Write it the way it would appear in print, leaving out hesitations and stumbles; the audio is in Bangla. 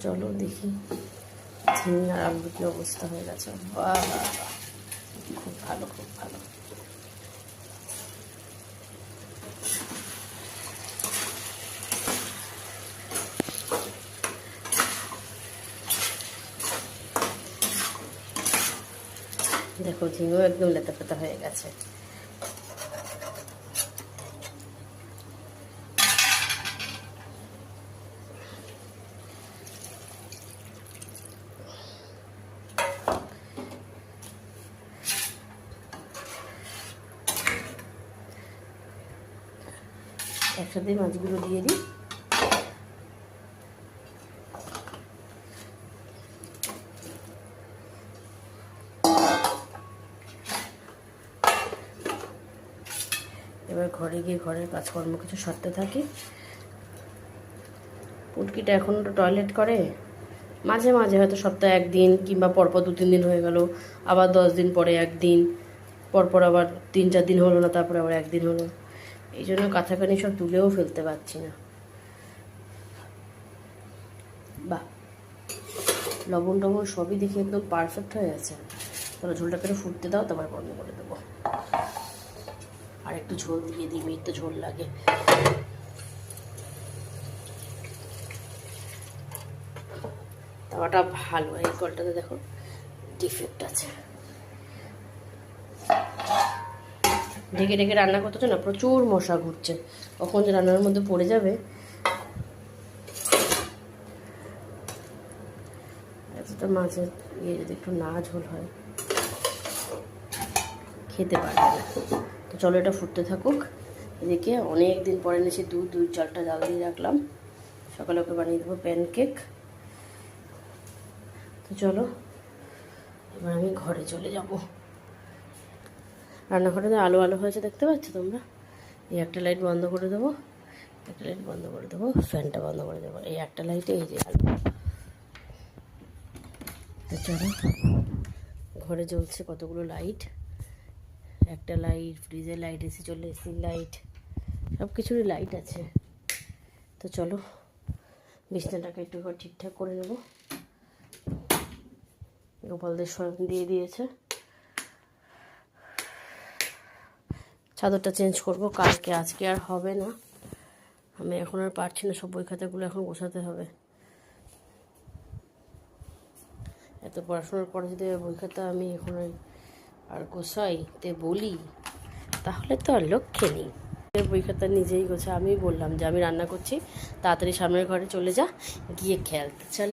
চলো দেখি ঝিঙে আর আলুর কি অবস্থা হয়ে গেছে। বাহ, খুব ভালো, খুব ভালো। দেখো ঝিঙেও একদম লেতা পেতা হয়ে গেছে। একসাথে মাছগুলো দিয়ে দিই। এবার ঘরে গিয়ে ঘরের কাজকর্ম কিছু সারতে থাকি। পুটকিটা এখন তো টয়লেট করে, মাঝে মাঝে হয়তো সপ্তাহে একদিন কিংবা পরপর 2-3 দিন হয়ে গেল, আবার 10 দিন পরে একদিন, পরপর আবার 3-4 দিন হলো না, তারপরে আবার একদিন হলো। এই জন্য কাছাকাছি সব তুলেও ফেলতে পারছি না। বাহ, লবণ টবণ সবই দেখি একদম পারফেক্ট হয়ে গেছে। তাহলে ঝোলটাকে ফুটতে দাও, তারপর বন্ধ করে দেবো। আর একটু ঝোল দিয়ে দিই, মিট তো ঝোল লাগে। তাওয়াটা ভালো, এই কলটাতে দেখো ডিফেক্ট আছে। ঢেকে ঢেকে রান্না করতেছে না, প্রচুর মশা ঘুরছে, কখন যে রান্নার মধ্যে পড়ে যাবে। এতটা মাছের ইয়ে যদি একটু না ঝোল হয় খেতে পারবে না। তো চলো এটা ফুটতে থাকুক। এদিকে অনেক দিন পরে এনেছি দুধ, 2-4টা জাল দিয়ে রাখলাম, সকালে ওকে বানিয়ে দেবো প্যানকেক। তো চলো এবার আমি ঘরে চলে যাব। রান্নাঘরে আলো আলো হয়েছে দেখতে পাচ্ছ তোমরা। এই একটা লাইট বন্ধ করে দেবো, একটা লাইট বন্ধ করে দেবো, ফ্যানটা বন্ধ করে দেবো। এই একটা লাইটে এই যে আলো। তো চলো, ঘরে জ্বলছে কতগুলো লাইট, একটা লাইট, ফ্রিজের লাইট, এসি চলে এসির লাইট, সব কিছুরই লাইট আছে। তো চলো বিছনাটাকে একটু ঠিকঠাক করে নেবো। গোপালদের শয়ন দিয়ে দিয়েছে, চাদরটা চেঞ্জ করব কালকে, আজকে আর হবে না। আমি এখন আর পারছি না, সব বই খাতাগুলো এখন গোছাতে হবে। এত পড়াশোনার পরে যদি বই খাতা আমি এখন আর গোছাইতে বলি, তাহলে তো আর লক্ষ্যে নেই। বই খাতা নিজেই গোছা। আমি বললাম যে আমি রান্না করছি, তাড়াতাড়ি সামনের ঘরে চলে যা, গিয়ে খেলতে চল।